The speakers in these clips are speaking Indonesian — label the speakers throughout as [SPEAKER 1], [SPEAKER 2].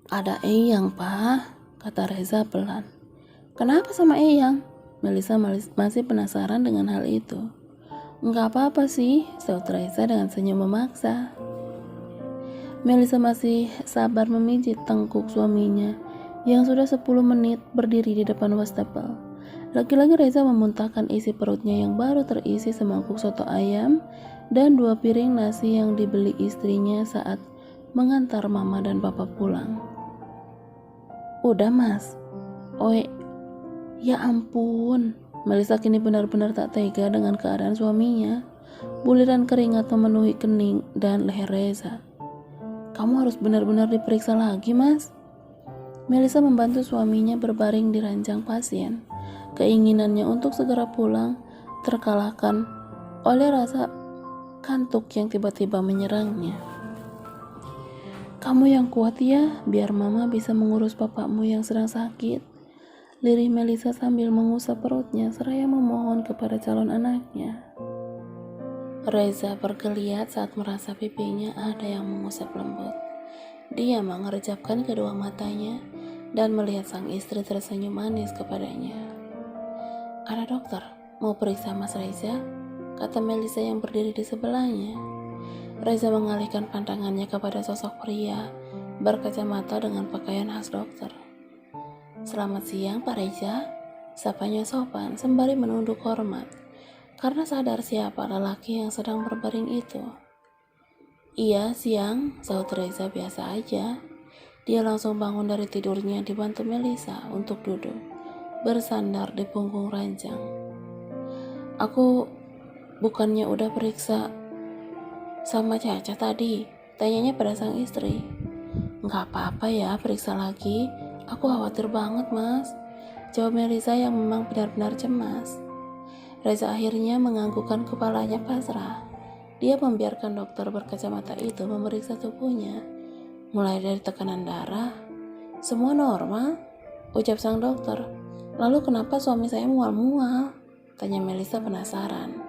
[SPEAKER 1] Ada Eyang, Pak, kata Reza pelan. Kenapa sama Eyang? Melisa masih penasaran dengan hal itu. Enggak apa-apa sih, saut Reza dengan senyum memaksa. Melisa masih sabar memijit tengkuk suaminya yang sudah 10 menit berdiri di depan wastafel. Lagi-lagi Reza memuntahkan isi perutnya yang baru terisi semangkuk soto ayam dan 2 piring nasi yang dibeli istrinya saat mengantar mama dan papa pulang. Udah mas. Ya ampun. Melisa kini benar-benar tak tega dengan keadaan suaminya. Buliran keringat memenuhi kening dan leher Reza. Kamu harus benar-benar diperiksa lagi mas. Melisa membantu suaminya berbaring di ranjang pasien. Keinginannya untuk segera pulang terkalahkan oleh rasa kantuk yang tiba-tiba menyerangnya. Kamu yang kuat ya, biar mama bisa mengurus bapakmu yang sedang sakit. Lirih Melisa sambil mengusap perutnya seraya memohon kepada calon anaknya. Reza bergeliat saat merasa pipinya ada yang mengusap lembut. Dia mengerjapkan kedua matanya dan melihat sang istri tersenyum manis kepadanya. Ada dokter, mau periksa Mas Reza? Kata Melisa yang berdiri di sebelahnya. Reza mengalihkan pandangannya kepada sosok pria berkacamata dengan pakaian khas dokter. Selamat siang Pak Reza, sapanya sopan sembari menunduk hormat, karena sadar siapa lelaki yang sedang berbaring itu. Iya siang, saut Reza biasa aja. Dia langsung bangun dari tidurnya dibantu Melisa untuk duduk, bersandar di punggung ranjang. Aku bukannya udah periksa sama Caca tadi, tanyanya pada sang istri. Nggak apa-apa ya periksa lagi, aku khawatir banget mas, jawab Melisa yang memang benar-benar cemas. Reza akhirnya menganggukkan kepalanya pasrah. Dia membiarkan dokter berkacamata itu memeriksa tubuhnya, mulai dari tekanan darah. Semua normal, ucap sang dokter. Lalu kenapa suami saya mual-mual? Tanya Melisa penasaran.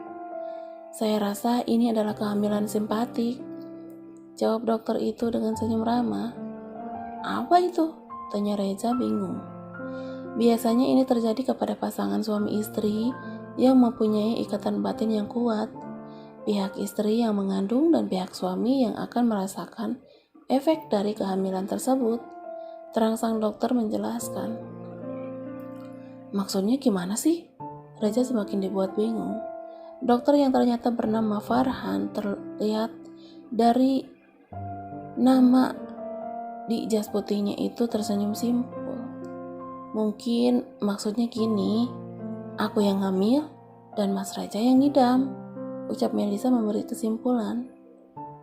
[SPEAKER 1] Saya rasa ini adalah kehamilan simpatik, jawab dokter itu dengan senyum ramah. Apa itu? Tanya Reza bingung. Biasanya ini terjadi kepada pasangan suami istri yang mempunyai ikatan batin yang kuat. Pihak istri yang mengandung dan pihak suami yang akan merasakan efek dari kehamilan tersebut, terang sang dokter menjelaskan. Maksudnya gimana sih? Reza semakin dibuat bingung. Dokter yang ternyata bernama Farhan terlihat dari nama di jas putihnya itu tersenyum simpul. Mungkin maksudnya gini, aku yang hamil dan Mas Reza yang ngidam, ucap Melisa memberi kesimpulan.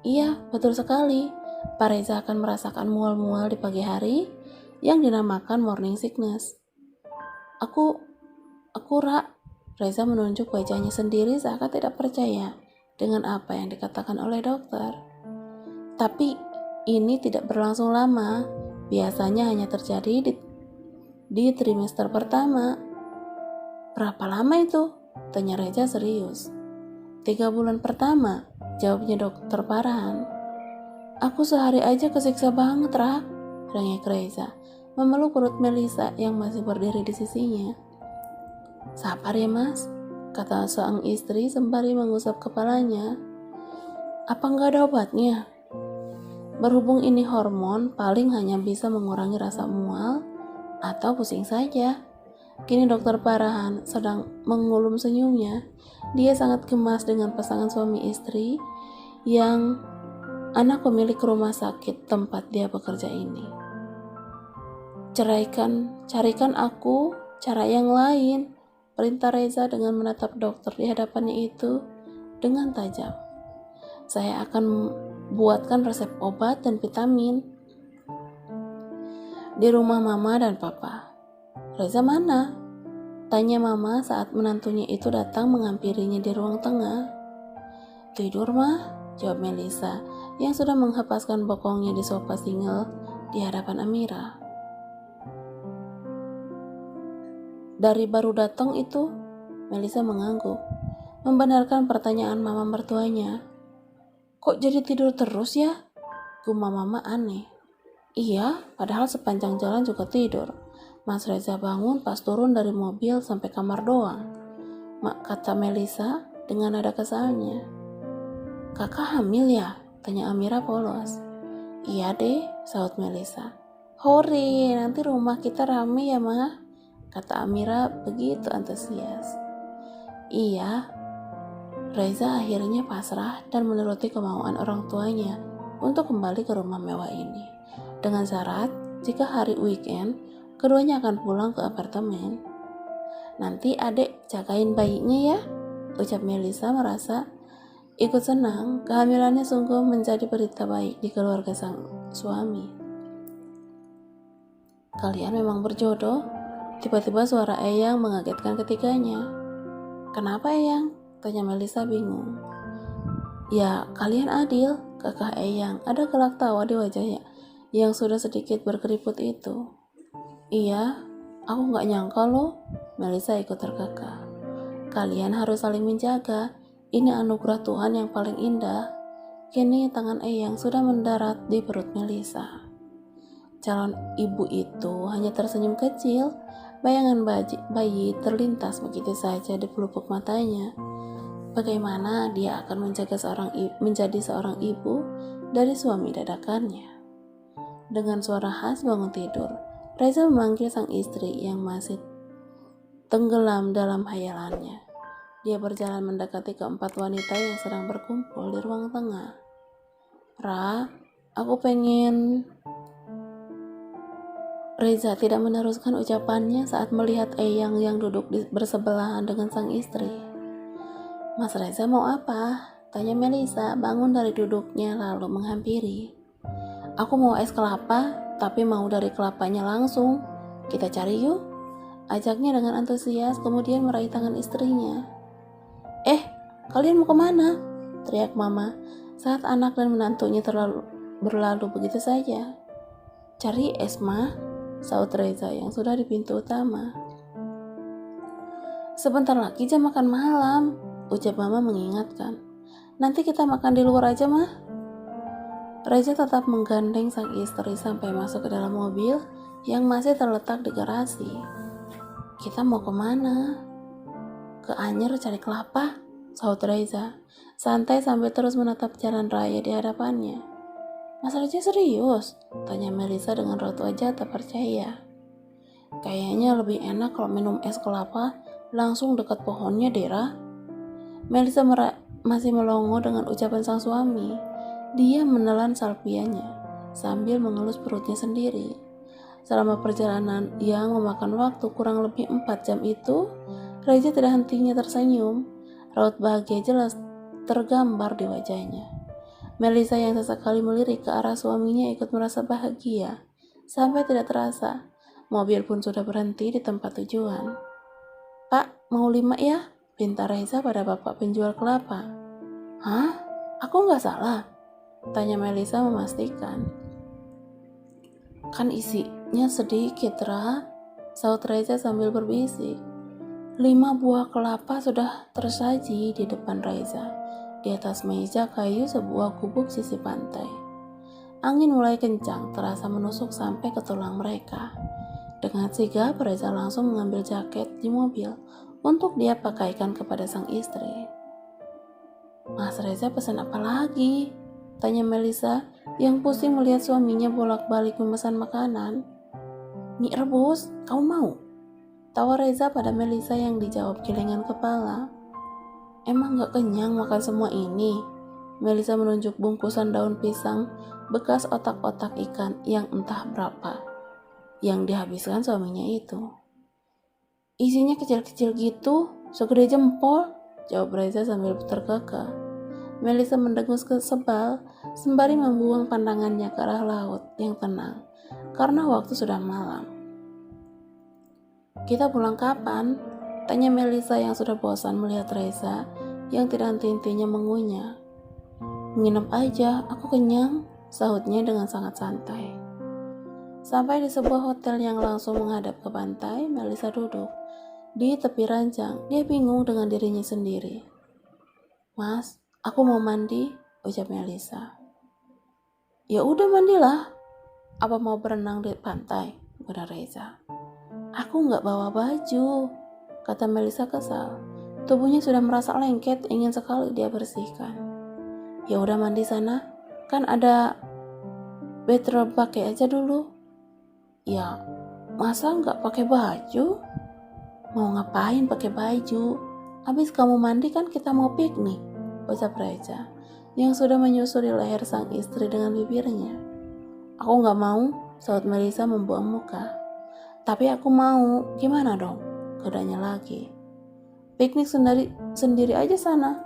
[SPEAKER 1] Iya, betul sekali. Pak Reza akan merasakan mual-mual di pagi hari yang dinamakan morning sickness. Aku Reza menunjuk wajahnya sendiri seakan tidak percaya dengan apa yang dikatakan oleh dokter. Tapi ini tidak berlangsung lama, biasanya hanya terjadi di trimester pertama. Berapa lama itu? Tanya Reza serius. 3 bulan pertama, jawabnya dokter Farhan. Aku sehari aja kesiksa banget, Ra, rengek Reza, memeluk perut Melisa yang masih berdiri di sisinya. Sabar ya mas, kata sang istri sembari mengusap kepalanya. Apa nggak ada obatnya? Berhubung ini hormon, paling hanya bisa mengurangi rasa mual atau pusing saja. Kini dokter Farhan sedang mengulum senyumnya. Dia sangat gemas dengan pasangan suami istri yang anak pemilik rumah sakit tempat dia bekerja ini. Carikan aku cara yang lain, perintah Reza dengan menatap dokter di hadapannya itu dengan tajam. Saya akan buatkan resep obat dan vitamin di rumah mama dan papa. Reza mana? Tanya mama saat menantunya itu datang menghampirinya di ruang tengah. Tidur mah, jawab Melisa yang sudah menghempaskan bokongnya di sofa single di hadapan Amira. Dari baru datang itu, Melisa mengangguk, membenarkan pertanyaan mama mertuanya. Kok jadi tidur terus ya? Gumam mama aneh. Iya, padahal sepanjang jalan juga tidur. Mas Reza bangun pas turun dari mobil sampai kamar doang. Kata Melisa dengan nada kesalnya. Kakak hamil ya? Tanya Amira polos. Iya deh, sahut Melisa. Hore, nanti rumah kita rame ya Ma? Kata Amira begitu antusias. Iya, Reza akhirnya pasrah dan menuruti kemauan orang tuanya untuk kembali ke rumah mewah ini. Dengan syarat, jika hari weekend, keduanya akan pulang ke apartemen. Nanti adek jagain bayinya ya, ucap Melisa merasa ikut senang. Kehamilannya sungguh menjadi berita baik di keluarga sang suami. Kalian memang berjodoh. Tiba-tiba suara Eyang mengagetkan ketiganya. Kenapa Eyang? Tanya Melisa bingung. Ya, kalian adil, kakak Eyang. Ada gelak tawa di wajahnya yang sudah sedikit berkeriput itu. Iya, aku gak nyangka loh. Melisa ikut terkekeh. Kalian harus saling menjaga. Ini anugerah Tuhan yang paling indah. Kini tangan Eyang sudah mendarat di perut Melisa. Calon ibu itu hanya tersenyum kecil. Bayangan bayi terlintas begitu saja di pelupuk matanya. Bagaimana dia akan menjadi seorang ibu dari suami dadakannya. Dengan suara khas bangun tidur, Reza memanggil sang istri yang masih tenggelam dalam hayalannya. Dia berjalan mendekati keempat wanita yang sedang berkumpul di ruang tengah. Ra, aku pengen... Reza tidak meneruskan ucapannya saat melihat Eyang yang duduk bersebelahan dengan sang istri. Mas Reza mau apa? Tanya Melisa bangun dari duduknya lalu menghampiri. Aku mau es kelapa, tapi mau dari kelapanya langsung. Kita cari yuk. Ajaknya dengan antusias kemudian meraih tangan istrinya. Kalian mau kemana? Teriak Mama saat anak dan menantunya berlalu begitu saja. Cari es Ma, sahut Reza yang sudah di pintu utama. Sebentar lagi jam makan malam, ucap Mama mengingatkan. Nanti kita makan di luar aja Ma. Reza tetap menggandeng sang istri sampai masuk ke dalam mobil yang masih terletak di garasi. Kita mau kemana? Ke Anyer cari kelapa, sahut Reza, santai sambil terus menatap jalan raya di hadapannya. Mas Reza serius? Tanya Melisa dengan raut wajah tak percaya. Kayaknya lebih enak kalau minum es kelapa langsung dekat pohonnya, Dera. Melisa masih melongo dengan ucapan sang suami. Dia menelan salvianya sambil mengelus perutnya sendiri. Selama perjalanan yang memakan waktu kurang lebih 4 jam itu, Reza tidak hentinya tersenyum. Raut bahagia jelas tergambar di wajahnya. Melisa yang sesekali melirik ke arah suaminya ikut merasa bahagia. Sampai tidak terasa, mobil pun sudah berhenti di tempat tujuan. Pak, mau 5 ya? Pinta Reza pada bapak penjual kelapa. Hah? Aku nggak salah? Tanya Melisa memastikan. Kan isinya sedikit, Ra, sahut Reza sambil berbisik. 5 buah kelapa sudah tersaji di depan Reza. Di atas meja kayu sebuah gubuk sisi pantai. Angin mulai kencang, terasa menusuk sampai ke tulang mereka. Dengan sigap, Reza langsung mengambil jaket di mobil untuk dia pakaikan kepada sang istri. Mas Reza pesan apa lagi? Tanya Melisa yang pusing melihat suaminya bolak-balik memesan makanan. Mie rebus, kamu mau? Tawa Reza pada Melisa yang dijawab gelengan kepala. Emang gak kenyang makan semua ini? Melisa menunjuk bungkusan daun pisang bekas otak-otak ikan yang entah berapa yang dihabiskan suaminya itu. Isinya kecil-kecil gitu, segede jempol, jawab Reza sambil terkekeh. Melisa mendengus kesebal sembari membuang pandangannya ke arah laut yang tenang karena waktu sudah malam. Kita pulang kapan? Tanya Melisa yang sudah bosan melihat Reza yang tidak henti-hentinya mengunyah. Nginep aja, aku kenyang, sahutnya dengan sangat santai. Sampai di sebuah hotel yang langsung menghadap ke pantai, Melisa duduk di tepi ranjang. Dia bingung dengan dirinya sendiri. Mas, aku mau mandi, ucap Melisa. Ya udah mandilah, Apa mau berenang di pantai? Udah Reza. Aku nggak bawa baju, kata Melisa kesal. Tubuhnya sudah merasa lengket, ingin sekali dia bersihkan. Ya udah mandi sana, kan ada bathtub, pakai aja dulu. Ya, masa nggak pakai baju? Mau ngapain pakai baju? Habis kamu mandi kan kita mau piknik, ucap Reza, yang sudah menyusuri leher sang istri dengan bibirnya. Aku nggak mau, saut Melisa membuang muka. Tapi aku mau, gimana dong? Godanya lagi. Piknik sendiri aja sana.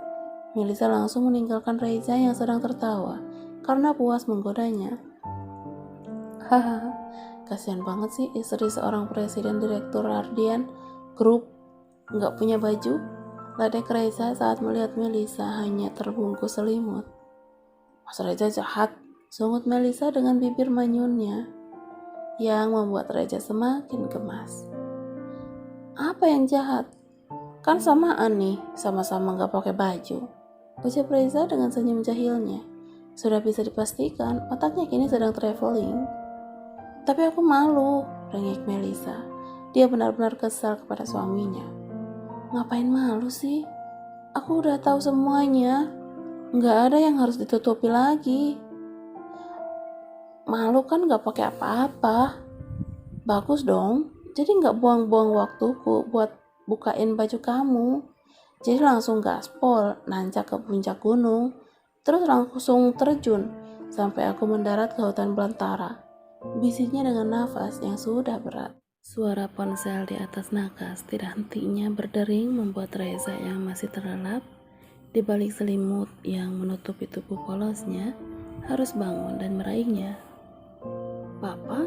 [SPEAKER 1] Melisa langsung meninggalkan Reza yang sedang tertawa karena puas menggodanya. Hahaha, kasihan banget sih istri seorang presiden direktur Radian Group nggak punya baju. Ledek Reza saat melihat Melisa hanya terbungkus selimut. Mas Reza jahat, sungut Melisa dengan bibir manyunnya yang membuat Reza semakin gemas. Apa yang jahat? Kan samaan nih, sama-sama gak pakai baju, ucap Reza dengan senyum jahilnya. Sudah bisa dipastikan otaknya kini sedang traveling. Tapi aku malu, rengek Melisa. Dia benar-benar kesal kepada suaminya. Ngapain malu sih? Aku udah tahu semuanya. Gak ada yang harus ditutupi lagi. Malu kan gak pakai apa-apa. Bagus dong, jadi gak buang-buang waktuku buat bukain baju kamu. Jadi langsung gaspol, nancak ke puncak gunung, terus langsung terjun sampai aku mendarat ke hutan belantara. Bisiknya dengan nafas yang sudah berat. Suara ponsel di atas nakas tidak hentinya berdering membuat Reza yang masih terlelap di balik selimut yang menutupi tubuh polosnya harus bangun dan meraihnya. Papa?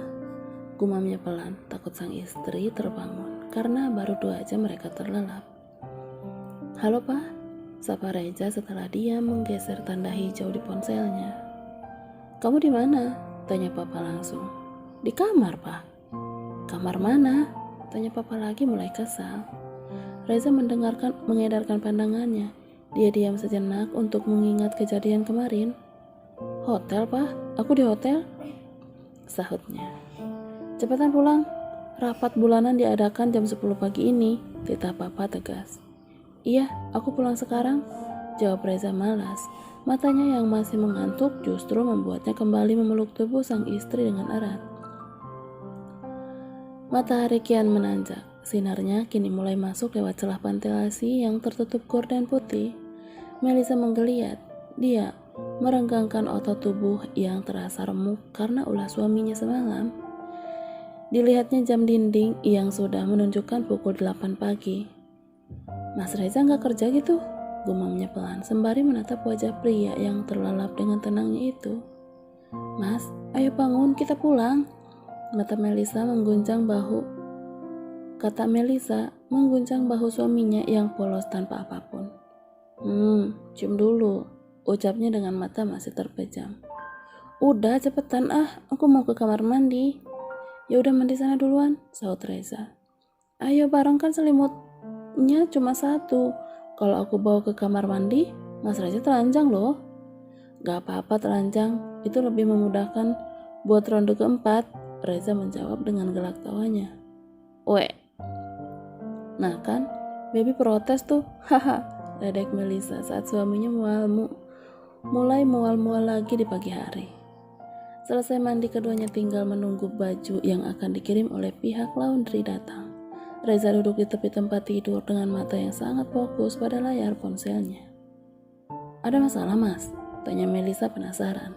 [SPEAKER 1] Gumamnya pelan, takut sang istri terbangun karena baru 2 jam mereka terlelap. Halo Pak, sapa Reza setelah dia menggeser tanda hijau di ponselnya. Kamu di mana? Tanya Papa langsung. Di kamar Pak. Kamar mana? Tanya Papa lagi mulai kesal. Reza mengedarkan pandangannya. Dia diam sejenak untuk mengingat kejadian kemarin. Hotel Pak, aku di hotel, sahutnya. Cepatan pulang, rapat bulanan diadakan jam 10 pagi ini, titah Papa tegas. Iya, aku pulang sekarang, jawab Reza malas. Matanya yang masih mengantuk justru membuatnya kembali memeluk tubuh sang istri dengan erat. Matahari kian menanjak, sinarnya kini mulai masuk lewat celah ventilasi yang tertutup gorden putih. Melisa menggeliat, dia merenggangkan otot tubuh yang terasa remuk karena ulah suaminya semalam. Dilihatnya jam dinding yang sudah menunjukkan pukul 8 pagi. Mas Reza gak kerja gitu? Gumamnya pelan sembari menatap wajah pria yang terlelap dengan tenangnya itu. Mas, ayo bangun, kita pulang. Kata Melisa mengguncang bahu suaminya yang polos tanpa apapun. Cium dulu, ucapnya dengan mata masih terpejam. Udah cepetan aku mau ke kamar mandi. Ya udah mandi sana duluan, saut Reza. Ayo bareng kan selimutnya cuma 1. Kalau aku bawa ke kamar mandi, Mas Reza telanjang loh. Gak apa-apa telanjang, itu lebih memudahkan buat ronde keempat, Reza menjawab dengan gelak tawanya. Weh, nah kan, baby protes tuh, haha, ledek Melisa saat suaminya mulai mual-mual lagi di pagi hari. Selesai mandi, keduanya tinggal menunggu baju yang akan dikirim oleh pihak laundry datang. Reza duduk di tepi tempat tidur dengan mata yang sangat fokus pada layar ponselnya. Ada masalah mas? Tanya Melisa penasaran.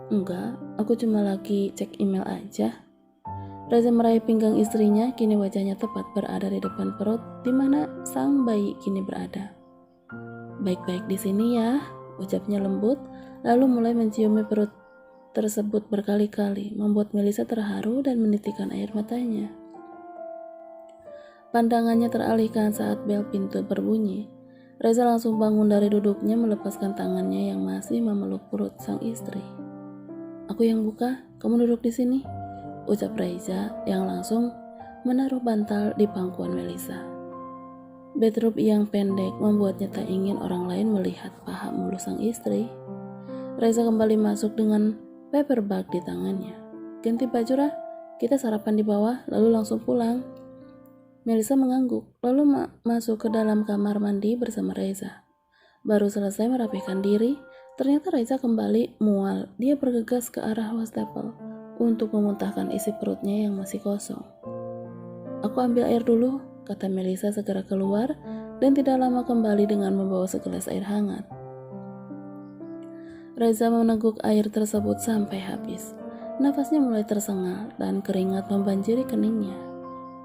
[SPEAKER 1] Enggak, aku cuma lagi cek email aja. Reza meraih pinggang istrinya, kini wajahnya tepat berada di depan perut di mana sang bayi kini berada. Baik-baik di sini ya, ucapnya lembut, lalu mulai menciumi perut tersebut berkali-kali, membuat Melisa terharu dan menitikkan air matanya. Pandangannya teralihkan saat bel pintu berbunyi. Reza langsung bangun dari duduknya melepaskan tangannya yang masih memeluk perut sang istri. Aku yang buka, kamu duduk di sini, ucap Reza yang langsung menaruh bantal di pangkuan Melisa. Bedroom yang pendek membuatnya tak ingin orang lain melihat paha mulus sang istri. Reza kembali masuk dengan paper bag di tangannya. ganti baju Rah, kita sarapan di bawah lalu langsung pulang. Melisa mengangguk, lalu masuk ke dalam kamar mandi bersama Reza. Baru selesai merapikan diri, ternyata Reza kembali mual. Dia bergegas ke arah wastafel untuk memuntahkan isi perutnya yang masih kosong. Aku ambil air dulu, kata Melisa segera keluar dan tidak lama kembali dengan membawa segelas air hangat. Reza meneguk air tersebut sampai habis. Nafasnya mulai tersengal dan keringat membanjiri keningnya.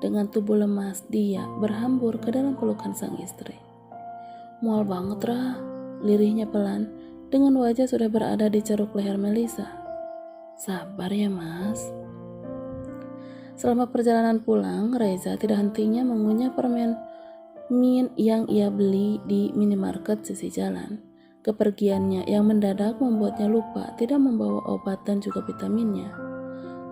[SPEAKER 1] Dengan tubuh lemas, dia berhambur ke dalam pelukan sang istri. Mual banget Rah, lirihnya pelan, dengan wajah sudah berada di ceruk leher Melisa. Sabar ya mas. Selama perjalanan pulang, Reza tidak hentinya mengunyah permen min yang ia beli di minimarket sisi jalan. Kepergiannya yang mendadak membuatnya lupa tidak membawa obat dan juga vitaminnya.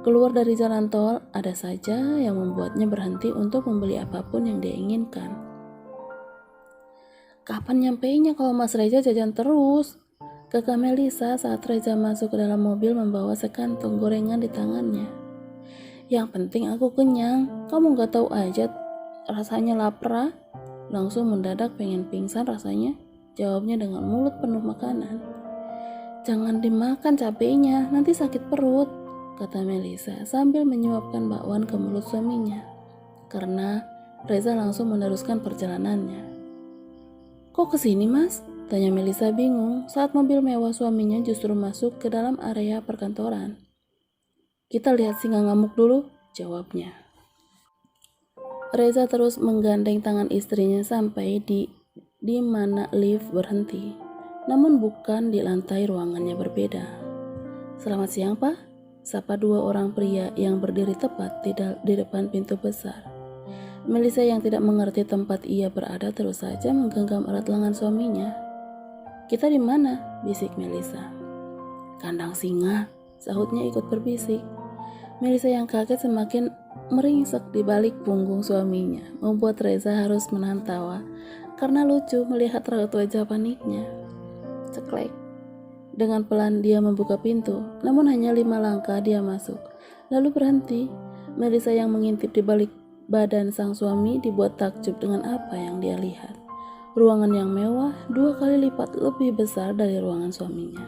[SPEAKER 1] Keluar dari jalan tol, ada saja yang membuatnya berhenti untuk membeli apapun yang dia inginkan. Kapan nyampainya kalau Mas Reza jajan terus? Kakak Melisa saat Reza masuk ke dalam mobil membawa sekantong gorengan di tangannya. Yang penting aku kenyang, kamu gak tahu aja rasanya lapar. Langsung mendadak pengen pingsan rasanya, jawabnya dengan mulut penuh makanan. Jangan dimakan cabenya, nanti sakit perut, kata Melisa sambil menyuapkan bakwan ke mulut suaminya. Karena Reza langsung meneruskan perjalanannya. Kok kesini mas? Tanya Melisa bingung saat mobil mewah suaminya justru masuk ke dalam area perkantoran. Kita lihat singa ngamuk dulu, jawabnya. Reza terus menggandeng tangan istrinya sampai di mana lift berhenti. Namun bukan di lantai, ruangannya berbeda. Selamat siang pak, sapa dua orang pria yang berdiri tepat di depan pintu besar. Melisa yang tidak mengerti tempat ia berada terus saja menggenggam erat lengan suaminya. Kita di mana? Bisik Melisa. Kandang singa, sahutnya ikut berbisik. Melisa yang kaget semakin meringsek di balik punggung suaminya, membuat Reza harus menahan tawa karena lucu melihat raut wajah paniknya. Ceklek. Dengan pelan dia membuka pintu, namun hanya 5 langkah dia masuk, lalu berhenti. Melisa yang mengintip di balik badan sang suami dibuat takjub dengan apa yang dia lihat. Ruangan yang mewah 2 kali lipat lebih besar dari ruangan suaminya.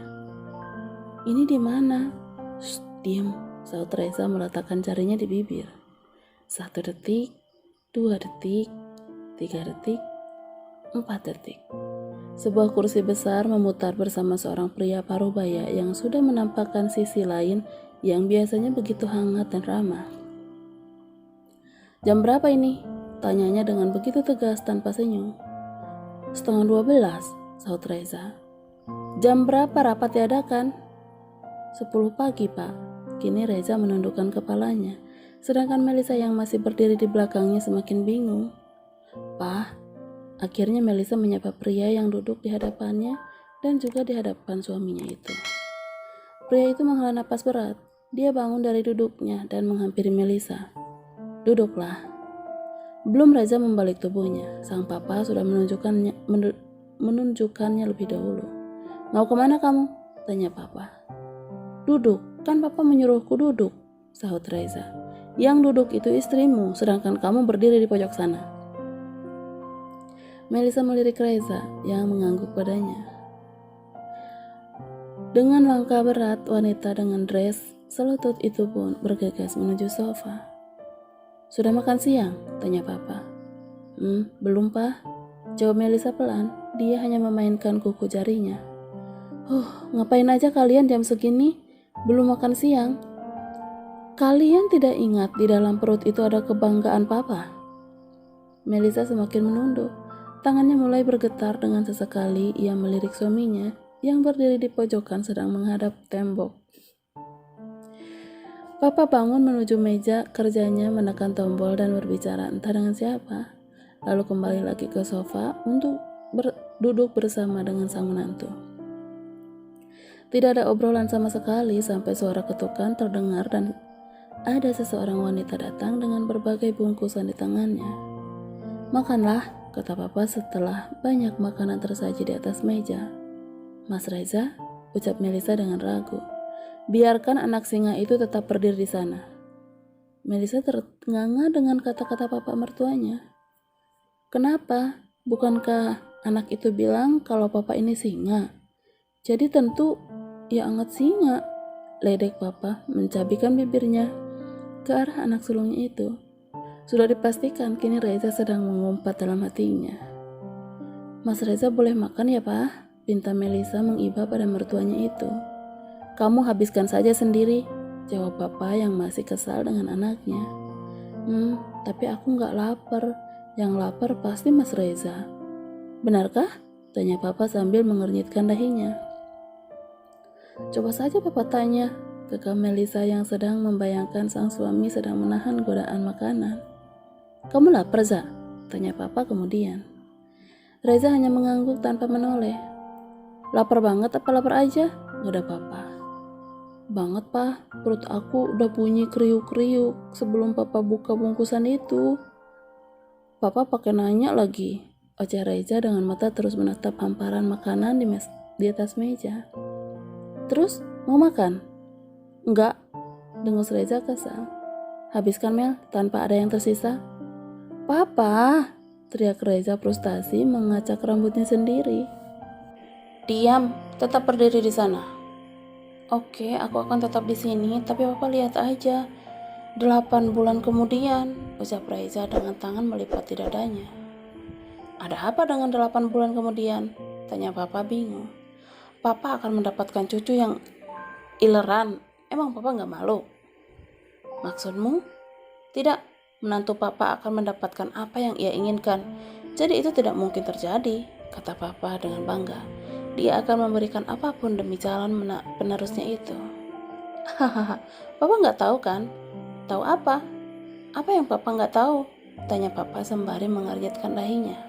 [SPEAKER 1] Ini di mana? Shh, diam, saut Reza meletakkan jarinya di bibir. 1 detik, 2 detik, 3 detik, 4 detik. Sebuah kursi besar memutar bersama seorang pria parubaya yang sudah menampakkan sisi lain yang biasanya begitu hangat dan ramah. Jam berapa ini? Tanyanya dengan begitu tegas tanpa senyum. 11:30, saut Reza. Jam berapa rapat diadakan? 10 pagi pak. Kini Reza menundukkan kepalanya, sedangkan Melisa yang masih berdiri di belakangnya semakin bingung. Pak, akhirnya Melisa menyapa pria yang duduk di hadapannya dan juga di hadapan suaminya itu. Pria itu menghela napas berat. Dia bangun dari duduknya dan menghampiri Melisa. Duduklah. Belum Reza membalik tubuhnya, sang papa sudah menunjukkannya lebih dahulu. Mau kemana kamu? Tanya papa. Duduk, kan papa menyuruhku duduk, sahut Reza. Yang duduk itu istrimu, sedangkan kamu berdiri di pojok sana. Melisa melirik Reza yang mengangguk padanya. Dengan langkah berat, wanita dengan dress selutut itu pun bergegas menuju sofa. Sudah makan siang? Tanya papa. Belum pak, jawab Melisa pelan. Dia hanya memainkan kuku jarinya. Ngapain aja kalian jam segini? Belum makan siang? Kalian tidak ingat di dalam perut itu ada kebanggaan papa? Melisa semakin menunduk. Tangannya mulai bergetar dengan sesekali ia melirik suaminya yang berdiri di pojokan sedang menghadap tembok. Papa bangun menuju meja kerjanya, menekan tombol dan berbicara entah dengan siapa. Lalu kembali lagi ke sofa untuk duduk bersama dengan sang menantu. Tidak ada obrolan sama sekali sampai suara ketukan terdengar dan ada seseorang wanita datang dengan berbagai bungkusan di tangannya. Makanlah, kata papa setelah banyak makanan tersaji di atas meja. Mas Reza, ucap Melisa dengan ragu. Biarkan anak singa itu tetap berdiri di sana. Melisa ternganga dengan kata-kata papa mertuanya. Kenapa? Bukankah anak itu bilang kalau papa ini singa? Jadi tentu ya anget singa. Ledek papa mencabikkan bibirnya ke arah anak sulungnya itu. Sudah dipastikan kini Reza sedang mengumpat dalam hatinya. Mas Reza boleh makan ya pak? Pinta Melisa mengiba pada mertuanya itu. Kamu habiskan saja sendiri, jawab papa yang masih kesal dengan anaknya. Tapi aku gak lapar. Yang lapar pasti Mas Reza. Benarkah? Tanya papa sambil mengernyitkan dahinya. Coba saja papa tanya, kekeh Melisa yang sedang membayangkan sang suami sedang menahan godaan makanan. Kamu lapar, Za? Tanya papa kemudian. Reza hanya mengangguk tanpa menoleh. Lapar banget apa lapar aja? Goda papa. Banget pak, perut aku udah bunyi kriuk-kriuk sebelum papa buka bungkusan itu. Papa pakai nanya lagi, oceh Reza dengan mata terus menatap hamparan makanan di atas meja. Terus, mau makan? Enggak, dengus Reza kesal. Habiskan Mel, tanpa ada yang tersisa. Papa, teriak Reza frustasi mengacak rambutnya sendiri. Diam, tetap berdiri di sana. Oke, aku akan tetap di sini, tapi papa lihat aja. 8 bulan kemudian, ucap Reza dengan tangan melipati dadanya. Ada apa dengan 8 bulan kemudian? Tanya papa bingung. Papa akan mendapatkan cucu yang ileran. Emang papa gak malu? Maksudmu? Tidak, menantu papa akan mendapatkan apa yang ia inginkan. Jadi itu tidak mungkin terjadi, kata papa dengan bangga. Dia akan memberikan apapun demi calon penerusnya itu. Hahaha, papa gak tahu kan? Tahu apa? Apa yang papa gak tahu? Tanya papa sembari mengernyitkan dahinya.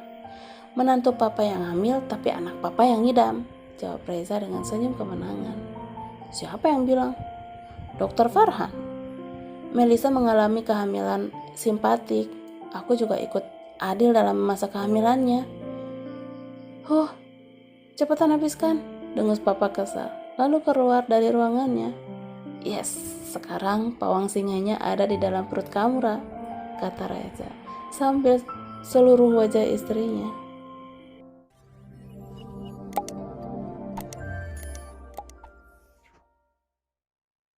[SPEAKER 1] Menantu papa yang hamil tapi anak papa yang ngidam, jawab Reza dengan senyum kemenangan. Siapa yang bilang? Dokter Farhan. Melisa mengalami kehamilan simpatik. Aku juga ikut adil dalam masa kehamilannya. Cepetan habiskan, dengus papa kesal, lalu keluar dari ruangannya. Yes, sekarang pawang singanya ada di dalam perut kamu, Ra, kata Reza, sambil seluruh wajah istrinya.